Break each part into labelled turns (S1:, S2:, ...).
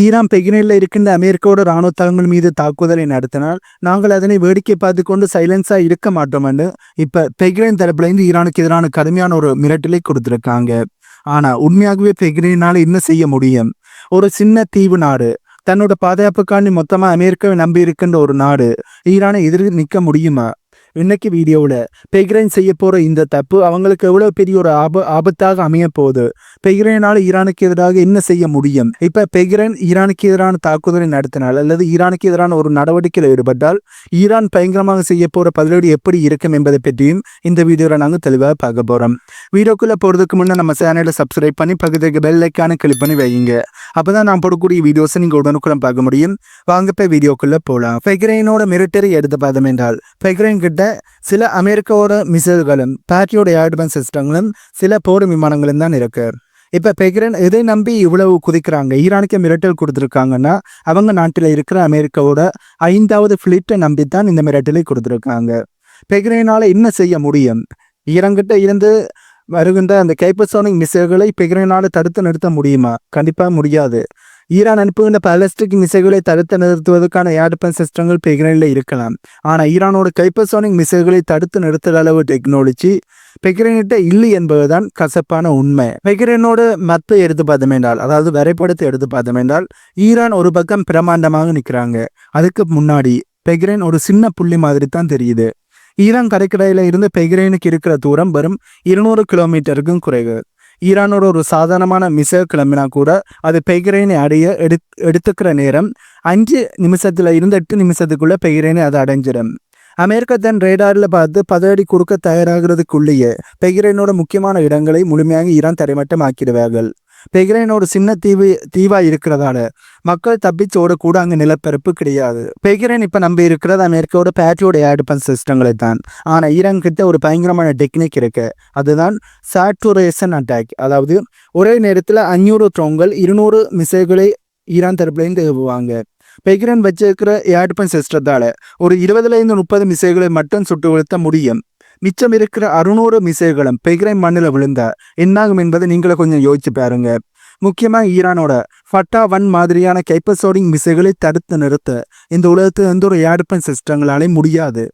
S1: Iran பெஹ்ரைனில் இருக்கின்ற அமெரிக்காவோட இராணுவ தளங்கள் மீது தாக்குதலை நடத்தினால் நாங்கள் அதனை வேடிக்கை பார்த்து கொண்டு சைலன்ஸா இருக்க மாட்டோம் என்று இப்ப பெஹ்ரைன் தரப்புலேருந்து ஈரானுக்கு எதிரான கடுமையான ஒரு மிரட்டலை கொடுத்திருக்காங்க. ஆனா உண்மையாகவே பெஹ்ரைனால என்ன செய்ய முடியும்? ஒரு சின்ன தீவு நாடு தன்னோட பாதுகாப்புக்காண்டி மொத்தமா அமெரிக்காவை நம்பி இருக்கின்ற ஒரு நாடு ஈரானை எதிர்த்து நிற்க முடியுமா? இன்னைக்கு வீடியோவில் பெஹ்ரைன் செய்ய போற இந்த தப்பு அவங்களுக்கு எவ்வளவு பெரிய ஒரு ஆபத்தாக அமைய போகுது. பெஹ்ரைனால் ஈரானுக்கு எதிராக என்ன செய்ய முடியும்? இப்ப பெஹ்ரைன் ஈரானுக்கு எதிரான தாக்குதலை நடத்தினால் அல்லது ஈரானுக்கு எதிரான ஒரு நடவடிக்கையில் ஈடுபட்டால் ஈரான் பயங்கரமாக செய்ய போற பதிலடி எப்படி இருக்கும் என்பதை பற்றியும் இந்த வீடியோவில் நாங்கள் தெளிவாக பார்க்க போறோம். வீடியோக்குள்ள போறதுக்கு முன்னே நம்ம சேனலை சப்ஸ்கிரைப் பண்ணி பக்கத்துக்கு பெல் ஐக்கானை கிளிக் பண்ணி வைங்க. அப்பதான் நான் போடக்கூடிய வீடியோஸை நீங்க உடனுக்குடன் பார்க்க முடியும். வாங்க போய் வீடியோக்குள்ள போகலாம். பெஹ்ரைனோட மிலிட்டரி எடுத்து பார்த்தோம் என்றால் பெஹ்ரைன் கிட்ட சில அமெரிக்காவோட மிசைல்களும் பேட்ரியோட ஏர்டிஃபென்ஸ் சிஸ்டங்களும் சில போர் விமானங்களும் தான் இருக்கு. இப்ப பெஹ்ரைன் எதை நம்பி இவ்வளவு குதிக்கிறாங்க? ஈரானுக்கு மிரட்டல் கொடுத்துருக்காங்கன்னா அவங்க நாட்டில் இருக்கிற அமெரிக்காவோட 5வது ஃபிளீட்டை நம்பித்தான் இந்த மிரட்டலை கொடுத்துருக்காங்க. பெஹ்ரைனால என்ன செய்ய முடியும்? ஈரான்கிட்ட இருந்து வருகின்ற அந்த ஹைப்பர்சோனிக் மிசைல்களை பெஹ்ரைனால தடுத்து நிறுத்த முடியுமா? கண்டிப்பா முடியாது. ஈரான் அனுப்புகின்ற பாலிஸ்டிக் மிசைல்களை தடுத்து நிறுத்துவதற்கான ஏர் டிஃபென்ஸ் சிஸ்டங்கள் பெஹ்ரைனில் இருக்கலாம். ஆனால் ஈரானோட ஹைப்பர்சோனிக் மிசைல்களை தடுத்து நிறுத்துற அளவு டெக்னாலஜி பெஹ்ரைன்கிட்ட இல்லை என்பதுதான் கசப்பான உண்மை. பெஹ்ரைனோட மப்பை எடுத்து பார்த்தோம் என்றால், அதாவது வரைபடத்தை எடுத்து பார்த்தோம் என்றால், ஈரான் ஒரு பக்கம் பிரமாண்டமாக நிற்கிறாங்க. அதுக்கு முன்னாடி பெஹ்ரைன் ஒரு சின்ன புள்ளி மாதிரி தான் தெரியுது. ஈரான் கடற்கரையில இருந்து பெஹ்ரைனுக்கு இருக்கிற தூரம் வெறும் 200 கிலோமீட்டருக்கும் குறைவு. ஈரானோட ஒரு சாதாரணமான மிசைல் கிளம்பினா கூட அது பெஹ்ரைனை அடைய எடுத்துக்கிற நேரம் 5 நிமிஷத்துல இருந்து 8 நிமிஷத்துக்குள்ள பெஹ்ரைனை அதை அடைஞ்சிடும். அமெரிக்கா தன் ரேடாரில் பார்த்து பதடி கொடுக்க தயாராகிறதுக்குள்ளேயே பெஹ்ரைனோட முக்கியமான இடங்களை முழுமையாக ஈரான் தரைமட்டம் ஆக்கிடுவார்கள். பெஹ்ரைனோட சின்ன தீவா இருக்கிறதால மக்கள் தப்பிச்சு ஓடக்கூட அங்கே நிலப்பரப்பு கிடையாது. பெஹ்ரைன் இப்ப நம்பி இருக்கிறது அமெரிக்காவோட பேட்ரியோட ஏர் டிஃபென்ஸ் சிஸ்டங்களை தான். ஆனா ஈரான் கிட்ட ஒரு பயங்கரமான டெக்னிக் இருக்கு. அதுதான் சாச்சுரேஷன் அட்டாக். அதாவது ஒரே நேரத்தில் 500 ட்ரோன்கள் 200 மிசைல்களை ஈரான் தரப்புலேருந்து ஏவுவாங்க. பெஹ்ரைன் வச்சிருக்கிற ஏர் டிஃபென்ஸ் சிஸ்டத்தால ஒரு 20-30 மிசைல்களை மட்டும் சுட்டு வீழ்த்த முடியும். மிச்சம் இருக்கிற 600 மிசைல்களும் பெஹ்ரைன் மண்ணில் விழுந்தா என்னாகும் என்பதை நீங்களே கொஞ்சம் யோசிச்சு பாருங்க. முக்கியமா ஈரானோட ஃபட்டா 1 மாதிரியான ஹைப்பர்சோனிக் மிசைல்களை தடுத்து நிறுத்த இந்த உலகத்து எந்த ஒரு ஏர் டிஃபென்ஸ் சிஸ்டங்களாலே முடியாது.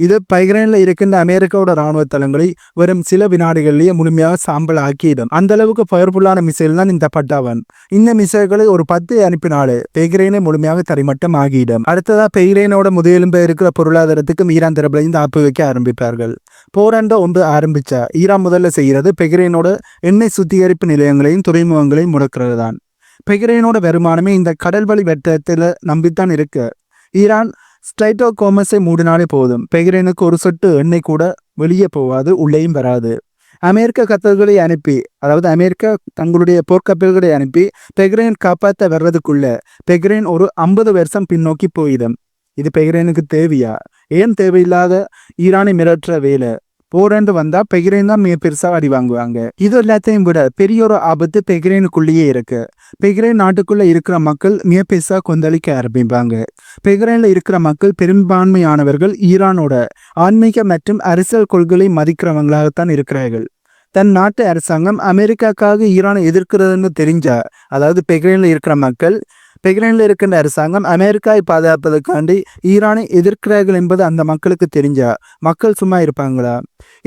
S1: இது பெஹ்ரைனில் இருக்கின்ற அமெரிக்காவோட இராணுவ தளங்களை வெறும் சில வினாடிகளிலேயே முழுமையாக சாம்பல் ஆக்கிடும். அந்த அளவுக்கு பவர்ஃபுல்லான மிசைல் தான் இந்த ஃபட்டா 1. இந்த மிசைல்களை ஒரு 10 அனுப்பினாலே பெஹ்ரைனை முழுமையாக தரைமட்டம் ஆகிடும். அடுத்ததா பெஹ்ரைனோட முதுகெலும்பு இருக்கிற பொருளாதாரத்துக்கு ஈரான் தரப்புலேருந்து ஆப்பு வைக்க ஆரம்பிப்பார்கள். போராண்ட ஒன்று ஆரம்பிச்சா ஈரான் முதல்ல செய்கிறது பெஹ்ரைனோட எண்ணெய் சுத்திகரிப்பு நிலையங்களையும் துறைமுகங்களையும் முடக்கிறது தான். பெஹ்ரைனோட வருமானமே இந்த கடல் வழி வர்த்தகத்தில் நம்பித்தான் இருக்கு. ஈரான் ஸ்ட்ரைட் ஆஃப் காமர்ஸை மூடினாலே போதும். பெஹ்ரைனுக்கு ஒரு சொட்டு எண்ணெய் கூட வெளியே போகாது, உள்ளேயும் வராது. அமெரிக்க கப்பல்களை அனுப்பி, அதாவது அமெரிக்கா தங்களுடைய போர்க்கப்பல்களை அனுப்பி பெஹ்ரைன் காப்பாற்ற வர்றதுக்குள்ள பெஹ்ரைன் ஒரு 50 வருஷம் பின்னோக்கி போயிடும். இது பெஹ்ரைனுக்கு தேவையா? ஏன் தேவையில்லாத ஈரானை மிரட்டுற வேலை? போராண்டு வந்தா பெஹ்ரைன் தான் மிக பெருசா அடி வாங்குவாங்க. இது எல்லாத்தையும் விட பெரிய ஒரு ஆபத்து பெஹ்ரைனுக்குள்ளேயே இருக்கு. பெஹ்ரைன் நாட்டுக்குள்ள இருக்கிற மக்கள் மிக பெருசா கொந்தளிக்க ஆரம்பிப்பாங்க. பெஹ்ரைன்ல இருக்கிற மக்கள் பெரும்பான்மையானவர்கள் ஈரானோட ஆன்மீக மற்றும் அரசியல் கொள்கைகளை மதிக்கிறவங்களாகத்தான் இருக்கிறார்கள். தன் நாட்டு அரசாங்கம் அமெரிக்காக்காக ஈரானை எதிர்க்கிறதுன்னு தெரிஞ்சா, அதாவது பெஹ்ரைன்ல இருக்கிற மக்கள் பெஹ்ரைனில் இருக்கின்ற அரசாங்கம் அமெரிக்காவை பாதுகாப்பதற்காண்டி ஈரானை எதிர்க்கிறார்கள் என்பது அந்த மக்களுக்கு தெரிஞ்சா மக்கள் சும்மா இருப்பாங்களா?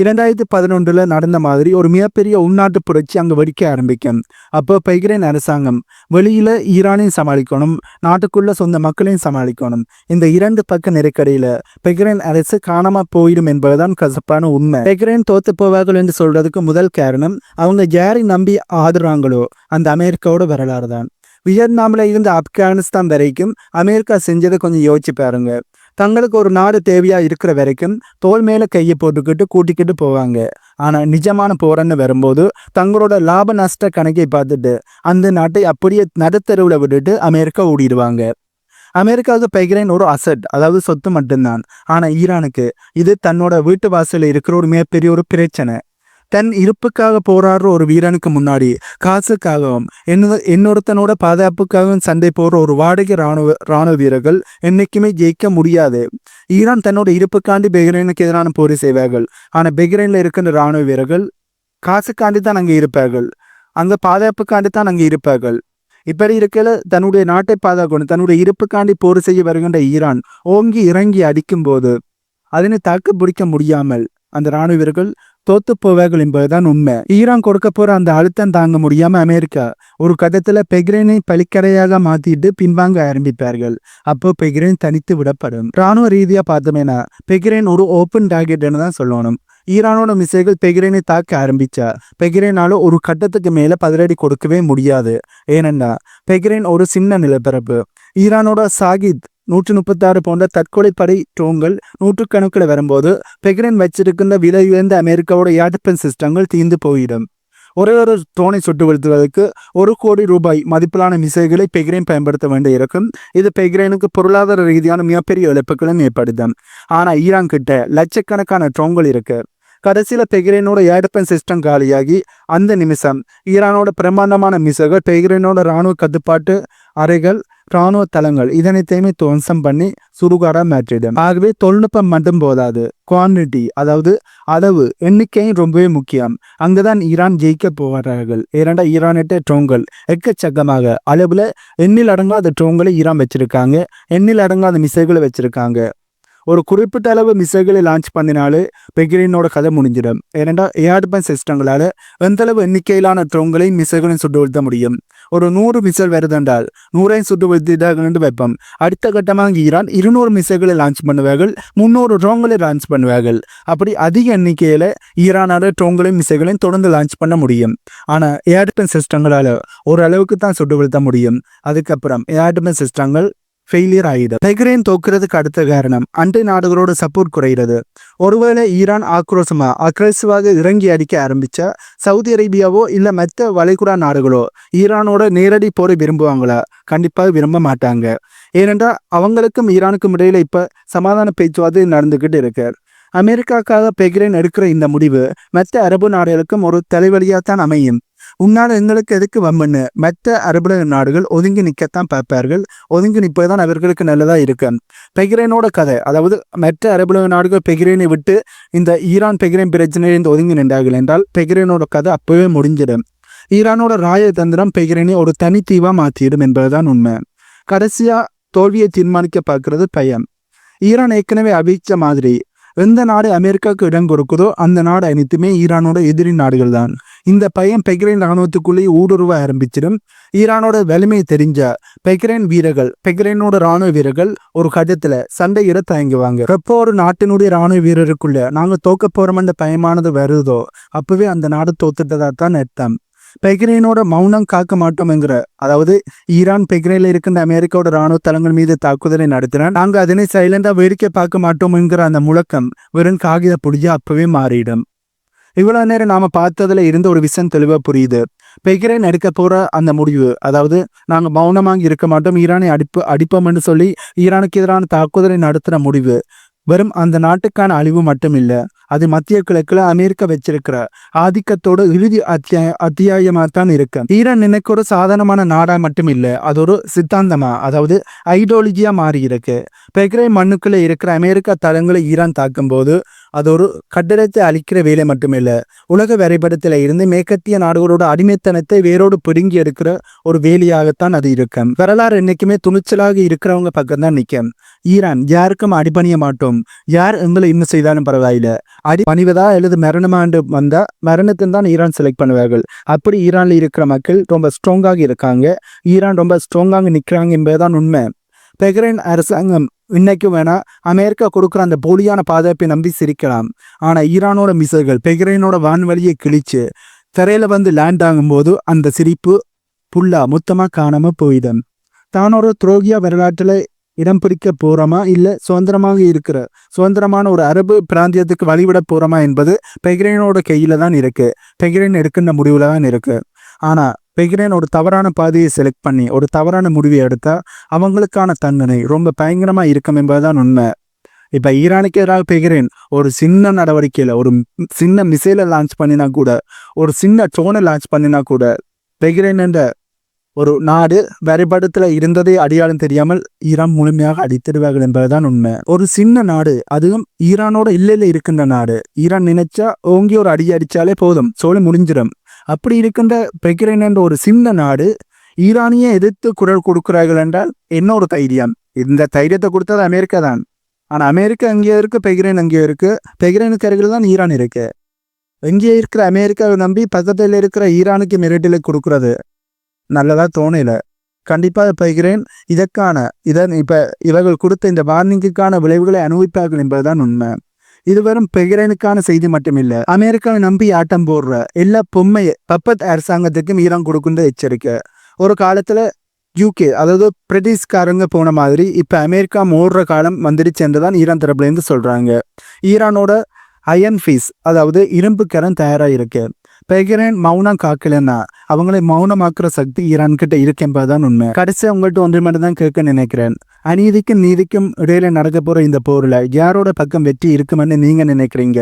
S1: 2011 நடந்த மாதிரி ஒரு மிகப்பெரிய உள்நாட்டு புரட்சி அங்கே வெடிக்க ஆரம்பிக்கும். அப்போ பெஹ்ரைன் அரசாங்கம் வெளியில ஈரானையும் சமாளிக்கணும், நாட்டுக்குள்ள சொந்த மக்களையும் சமாளிக்கணும். இந்த 2 பக்க நெருக்கடியில பெஹ்ரைன் அரசு காணாம போயிடும் என்பதுதான் கசப்பான உண்மை. பெஹ்ரைன் தோத்து போவார்கள் என்று சொல்றதுக்கு முதல் காரணம் அவங்க யாரை நம்பி ஆடுறாங்களோ அந்த அமெரிக்காவோட வரலாறு தான். வியட்நாமில் இருந்து ஆப்கானிஸ்தான் வரைக்கும் அமெரிக்கா செஞ்சதை கொஞ்சம் யோசிச்சு பாருங்க. தங்களுக்கு ஒரு நாடு தேவையா இருக்கிற வரைக்கும் தோல் மேல கையை போட்டுக்கிட்டு கூட்டிக்கிட்டு போவாங்க. ஆனா நிஜமான போறன்னு வரும்போது தங்களோட லாப நஷ்ட கணக்கை பார்த்துட்டு அந்த நாட்டை அப்படியே நடுத்தருவில் விட்டுட்டு அமெரிக்கா ஓடிடுவாங்க. அமெரிக்காவுக்கு பெஹ்ரைன் ஒரு அசட், அதாவது சொத்து மட்டும்தான். ஆனா ஈரானுக்கு இது தன்னோட வீட்டு வாசலில் இருக்கிற ஒரு மிகப்பெரிய ஒரு பிரச்சனை. தன் இருப்புக்காக போராடுற ஒரு வீரனுக்கு முன்னாடி காசுக்காகவும் இன்னொருத்தனோட பாதுகாப்புக்காகவும் சண்டை போடுற ஒரு வாடகை ராணுவ வீரர்கள் என்னைக்குமே ஜெயிக்க முடியாது. ஈரான் தன்னோட இருப்புக்காண்டி பெஹ்ரைனுக்கு எதிரான போரை செய்வார்கள். ஆனா பெஹ்ரைன்ல இருக்கின்ற ராணுவ வீரர்கள் காசுக்காண்டி தான் அங்கே இருப்பார்கள், அங்க பாதுகாப்புக்காண்டி தான் அங்கே இருப்பார்கள். இப்படி இருக்கையில தன்னுடைய நாட்டை பாதுகாக்கணும், தன்னுடைய இருப்புக்காண்டி போர் செய்ய வருகின்ற ஈரான் ஓங்கி இறங்கி அடிக்கும் போது அதனை தாக்கு பிடிக்க முடியாமல் அந்த ராணுவ வீரர்கள் தோத்து போவார்கள் என்பதுதான் உண்மை. ஈரான் கொடுக்க போற அந்த அழுத்தம் தாங்க முடியாம அமெரிக்கா ஒரு கட்டத்துல பெக்ரைனை பலிக்கரையாக மாத்திட்டு பின்வாங்க ஆரம்பிப்பார்கள். அப்போ பெக்ரைன் தனித்து விடப்படும். ராணுவ ரீதியா பார்த்தோமேனா பெக்ரைன் ஒரு ஓப்பன் டார்கெட்னு தான் சொல்லணும். ஈரானோட மிசைல்கள் பெக்ரைனை தாக்க ஆரம்பிச்சா பெக்ரைனால ஒரு கட்டத்துக்கு மேல பதிலடி கொடுக்கவே முடியாது. ஏனென்றா பெக்ரைன் ஒரு சின்ன நிலப்பரப்பு. ஈரானோட சாகித் 136 போன்ற தற்கொலை படை ட்ரோன்கள் நூற்றுக்கணக்கில் வரும்போது பெக்ரைன் வச்சிருக்கின்ற விலை உயர்ந்த அமெரிக்காவோட ஏர் டிஃபென்ஸ் சிஸ்டங்கள் தீர்ந்து போயிடும். ஒரே ஒரு ட்ரோனை சுட்டு வீழ்த்துவதற்கு 1 கோடி ரூபாய் மதிப்பிலான மிசைல்களை பெக்ரைன் பயன்படுத்த வேண்டி இருக்கும். இது பெக்ரைனுக்கு பொருளாதார ரீதியான மிகப்பெரிய இழப்புகளும் ஏற்படுத்தும். ஆனா ஈரான் கிட்ட லட்சக்கணக்கான ட்ரோன்கள் இருக்கு. கடைசியில பெக்ரைனோட ஏர் டிஃபென்ஸ் சிஸ்டம் காலியாகி அந்த நிமிஷம் ஈரானோட பிரமாண்டமான மிசைல்கள் பெக்ரைனோட இராணுவ கட்டுப்பாட்டு அறைகள், இராணுவ தளங்கள் இதனைத்தையுமே துவம்சம் பண்ணி சுடுகாடா மாற்றிடும். ஆகவே தொழில்நுட்பம் மட்டும் போதாது, குவான்டிட்டி அதாவது அளவு எண்ணிக்கையும் ரொம்பவே முக்கியம். அங்குதான் ஈரான் ஜெயிக்க போகிறார்கள். ஏனென்றா ஈரானிட்ட ட்ரோன்கள் எக்கச்சக்கமாக அளவுல எண்ணில் அடங்காத ட்ரோன்களை ஈரான் வச்சிருக்காங்க, எண்ணில் அடங்காத மிசைல்களை வச்சிருக்காங்க. ஒரு குறிப்பிட்ட அளவு மிசைல்களை லான்ச் பண்ணினாலே பெக்ரைனோட கதை முடிஞ்சிடும். ஏனென்றா ஏர் டிஃபென்ஸ் சிஸ்டங்களால எந்தளவு எண்ணிக்கையிலான ட்ரோன்களையும் மிசைல்களையும் சுட்டு வீழ்த்த முடியும். ஒரு 100 மிசைல் வருதென்றால் 100ஐயும் சுட்டு வீழ்த்திட்டு வைப்போம். அடுத்த கட்டமாக ஈரான் 200 மிசைல்களை லான்ச் பண்ணுவார்கள், 300 ட்ரோன்களை லான்ச் பண்ணுவார்கள். அப்படி அதிக எண்ணிக்கையில ஈரானால ட்ரோன்களையும் மிசைல்களையும் தொடர்ந்து லான்ச் பண்ண முடியும். ஆனா ஏர் டிஃபென்ஸ் சிஸ்டங்களால ஓரளவுக்கு தான் சுட்டு வீழ்த்த முடியும். அதுக்கப்புறம் ஏர் டிஃபென்ஸ் சிஸ்டங்கள் ஃபெயிலியர் ஆகிடும். பெக்ரைன் தோக்குறதுக்கு அடுத்த காரணம் அண்டை நாடுகளோட சப்போர்ட் குறைகிறது. ஒருவேளை ஈரான் அக்ரெசிவாக இறங்கி அடிக்க ஆரம்பிச்சா சவுதி அரேபியாவோ இல்ல மற்ற வளைகுடா நாடுகளோ ஈரானோட நேரடி போரை விரும்புவாங்களா? கண்டிப்பாக விரும்ப மாட்டாங்க. ஏனென்றா அவங்களுக்கும் ஈரானுக்கும் இடையில இப்ப சமாதான பேச்சுவார்த்தை நடந்துகிட்டு இருக்கு. அமெரிக்காக்காக பெக்ரைன் எடுக்கிற இந்த முடிவு மற்ற அரபு நாடுகளுக்கும் ஒரு தலைவலியாத்தான் அமையும். உன்னால எங்களுக்கு எதுக்கு வம்புன்னு மற்ற அரபு நாடுகள் ஒதுங்கி நிற்கத்தான் பார்ப்பார்கள். ஒதுங்கி நிற்பதுதான் அவர்களுக்கு நல்லதா இருக்கு. பெக்ரைனோட கதை அதாவது மற்ற அரபு நாடுகள் பெக்ரைனை விட்டு இந்த ஈரான் பெக்ரைன் பிரச்சனையிலிருந்து ஒதுங்கி நின்றார்கள் என்றால் பெக்ரைனோட கதை அப்பவே முடிஞ்சிடும். ஈரானோட ராஜதந்திரம் பெக்ரைனை ஒரு தனித்தீவா மாற்றிடும் என்பதுதான் உண்மை. கடைசியா தோல்வியை தீர்மானிக்க பார்க்கிறது பயம். ஈரான் ஏற்கனவே அவிச்ச மாதிரி எந்த நாடு அமெரிக்காவுக்கு இடம் கொடுக்குதோ அந்த நாடு அனைத்துமே ஈரானோட எதிரி நாடுகள் தான். இந்த பையன் பெக்ரைன் இராணுவத்துக்குள்ளேயே ஊடுருவ ஆரம்பிச்சிடும். ஈரானோட வலிமை தெரிஞ்ச பெக்ரைனோட இராணுவ வீரர்கள் ஒரு கட்டத்துல சண்டையிட தயங்குவாங்க. எப்போ ஒரு நாட்டினுடைய இராணுவ வீரருக்குள்ள நாங்க தோக்க போறோம்ன்ற பயமானது வருதோ அப்பவே அந்த நாடு தோத்துட்டதா தான் அர்த்தம். பெக்ரைனோட மௌனம் காக்க மாட்டோம்ங்கிற அதாவது ஈரான் பெக்ரைன்ல இருக்கின்ற அமெரிக்காவோட இராணுவ தளங்கள் மீது தாக்குதலை நடத்தினால் நாங்க அதனை சைலண்டா வேடிக்கை பார்க்க மாட்டோம் என்கிற அந்த முழக்கம் வெறும் காகித புடியா அப்பவே மாறிடும். இவ்வளவு நேரம் நாம பார்த்ததுல இருந்த ஒரு விஷயம் தெளிவா புரியுது. பெக்ரைன் எடுக்க போற அந்த முடிவு அதாவது நாங்க மௌனமாக இருக்க மாட்டோம், ஈரானை அடிப்போம் என்று சொல்லி ஈரானுக்கு எதிரான தாக்குதலை நடத்துற முடிவு வெறும் அந்த நாட்டுக்கான அழிவு மட்டும் இல்ல, அது மத்திய கிழக்குல அமெரிக்கா வச்சிருக்கிற ஆதிக்கத்தோட இறுதி அத்தியாயமா தான் இருக்கு. ஈரான் நினைக்க ஒரு சாதாரணமான நாடா மட்டும் இல்ல, அது ஒரு சித்தாந்தமா அதாவது ஐடியாலஜியா மாறி இருக்கு. பெக்ரைன் மண்ணுக்குள்ள இருக்கிற அமெரிக்கா தளங்களை ஈரான் தாக்கும் போது அது ஒரு கட்டடத்தை அழிக்கிற வேலை மட்டுமில்ல, உலக வரைபடத்துல இருந்து மேற்கத்திய நாடுகளோட அடிமைத்தனத்தை வேரோடு பிடுங்கி எடுக்கிற ஒரு வேலையாகத்தான் அது இருக்கும். வரலாறு என்னைக்குமே துணிச்சலாக இருக்கிறவங்க பக்கம் தான் நிற்கும். ஈரான் யாருக்கும் அடிபணிய மாட்டோம், யார் எங்களை இன்னும் செய்தாலும் பரவாயில்ல, அடி பணிவதா அல்லது மரணமாண்டு வந்தா மரணத்தின் தான் ஈரான் செலக்ட் பண்ணுவார்கள். அப்படி ஈரான்ல இருக்கிற மக்கள் ரொம்ப ஸ்ட்ராங்காக இருக்காங்க, ஈரான் ரொம்ப ஸ்ட்ராங்காக நிற்கிறாங்க என்பதுதான் உண்மை. பெக்ரைன் அரசாங்கம் இன்னைக்கு வேணா அமெரிக்கா கொடுக்குற அந்த போலியான பாதுகாப்பை நம்பி சிரிக்கலாம். ஆனா ஈரானோட மிசைல்கள் பெக்ரைனோட வான்வழியை கிழிச்சு தரையில வந்து லேண்ட் ஆகும்போது அந்த சிரிப்பு புல்லா மொத்தமா காணாம போயிடும். தானோட துரோகியா வரலாற்றுல இடம் பிடிக்க போறோமா இல்ல சுதந்திரமான ஒரு அரபு பிராந்தியத்துக்கு வழிவிட போறோமா என்பது பெக்ரைனோட கையில தான் இருக்கு, பெக்ரைன் எடுக்கின்ற முடிவுல தான் இருக்கு. ஆனா பெக்ரைன் ஒரு தவறான பாதையை செலக்ட் பண்ணி ஒரு தவறான முடிவை எடுத்தா அவங்களுக்கான தண்டனை ரொம்ப பயங்கரமா இருக்கும் என்பதுதான் உண்மை. இப்ப ஈரானுக்கு எதிராக பெக்ரைன் ஒரு சின்ன நடவடிக்கையில ஒரு சின்ன மிசைலை லான்ச் பண்ணினா கூட, ஒரு சின்ன ட்ரோனை லான்ச் பண்ணினா கூட பெக்ரைன் என்ற ஒரு நாடு வரைபடத்துல இருந்ததே அடையாளம் தெரியாமல் ஈரான் முழுமையாக அடித்திடுவார்கள் என்பதுதான் உண்மை. ஒரு சின்ன நாடு, அதுவும் ஈரானோட இல்லையில இருக்கின்ற நாடு, ஈரான் நினைச்சா ஓங்கி ஒரு அடி அடிச்சாலே போதும், சோழ முடிஞ்சிடும். அப்படி இருக்கின்ற பெக்ரைன் என்ற ஒரு சின்ன நாடு ஈரானிய எதிர்த்து குரல் கொடுக்கிறார்கள் என்றால் என்ன ஒரு தைரியம்? இந்த தைரியத்தை கொடுத்தது அமெரிக்கா தான். ஆனா அமெரிக்கா எங்கேயோ இருக்கு, பெஹ்ரைன் எங்கேயோ இருக்கு. பெஹ்ரைனுக்கு அருகில் தான் ஈரான் இருக்கு. எங்கேயோ இருக்கிற அமெரிக்காவை நம்பி பக்கத்தில் இருக்கிற ஈரானுக்கு மிரட்டலை கொடுக்கறது நல்லதா தோணல. கண்டிப்பா பெஹ்ரைன் இவர்கள் கொடுத்த இந்த வார்னிங்குக்கான விளைவுகளை அனுபவிப்பார்கள் என்பதுதான் உண்மை. இது வெறும் பெஹ்ரைனுக்கான செய்தி மட்டுமில்ல, அமெரிக்காவை நம்பி ஆட்டம் போடுற எல்லா பப்பத் அரசாங்கத்துக்கும் ஈரான் கொடுக்கின்ற எச்சரிக்கை. ஒரு காலத்துல யூகே, அதாவது பிரிட்டிஷ்காரங்க போன மாதிரி இப்ப அமெரிக்கா மோடுற காலம் வந்துடுச்சு என்றுதான் ஈரான் தரப்புலேருந்து சொல்றாங்க. ஈரானோட அயன் ஃபீஸ், அதாவது இரும்பு கரம் தயாரா இருக்கு. பெஹ்ரைன் மௌனம் காக்கலன்னா அவங்களை மௌனமாக்குற சக்தி ஈரான் கிட்ட இருக்கு என்பதுதான் உண்மை. கடைசியா உங்கள்கிட்ட ஒன்று மட்டும் தான் கேட்க நினைக்கிறேன். அநீதிக்கும் நீதிக்கும் இடையில நடக்க போற இந்த போர்ல யாரோட பக்கம் வெற்றி இருக்குமென்னு நீங்க நினைக்கிறீங்க?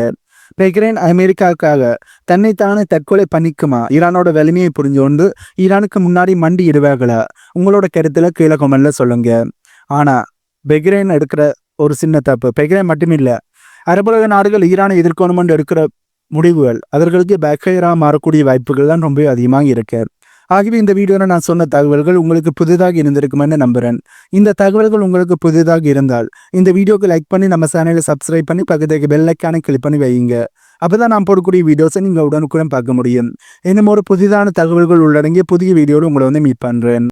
S1: பெஹ்ரைன் அமெரிக்காவுக்காக தன்னைத்தானே தற்கொலை பண்ணிக்குமா? ஈரானோட வலிமையை புரிஞ்சு கொண்டு ஈரானுக்கு முன்னாடி மண்டி இடுவார்களா? உங்களோட கருத்துல கீழே கொமெண்ட்ல சொல்லுங்க. ஆனா பெஹ்ரைன் எடுக்கிற ஒரு சின்ன தப்பு, பெஹ்ரைன் மட்டுமில்ல, அரபுலக நாடுகள் ஈரானை எதிர்க்கணுமென்று எடுக்கிற முடிவுகள் அவர்களுக்கு பேக்ஃபயரா மாறக்கூடிய வாய்ப்புகள் தான் ரொம்ப அதிகமாக இருக்கு. ஆகவே இந்த வீடியோவில் நான் சொன்ன தகவல்கள் உங்களுக்கு புதிதாக இருந்திருக்குமென்னு நம்புகிறேன். இந்த தகவல்கள் உங்களுக்கு புதிதாக இருந்தால் இந்த வீடியோக்கு லைக் பண்ணி நம்ம சேனலை சப்ஸ்கிரைப் பண்ணி பக்கத்துக்கு பெல் ஐக்கானை கிளிக் பண்ணி வைங்க. அப்போதான் நான் போடக்கூடிய வீடியோஸை நீங்கள் உடனுக்குடன் பார்க்க முடியும். இன்னும் ஒரு புதிதான தகவல்கள் உள்ளடங்கிய புதிய வீடியோவில் உங்களை மீட் பண்ணுறேன்.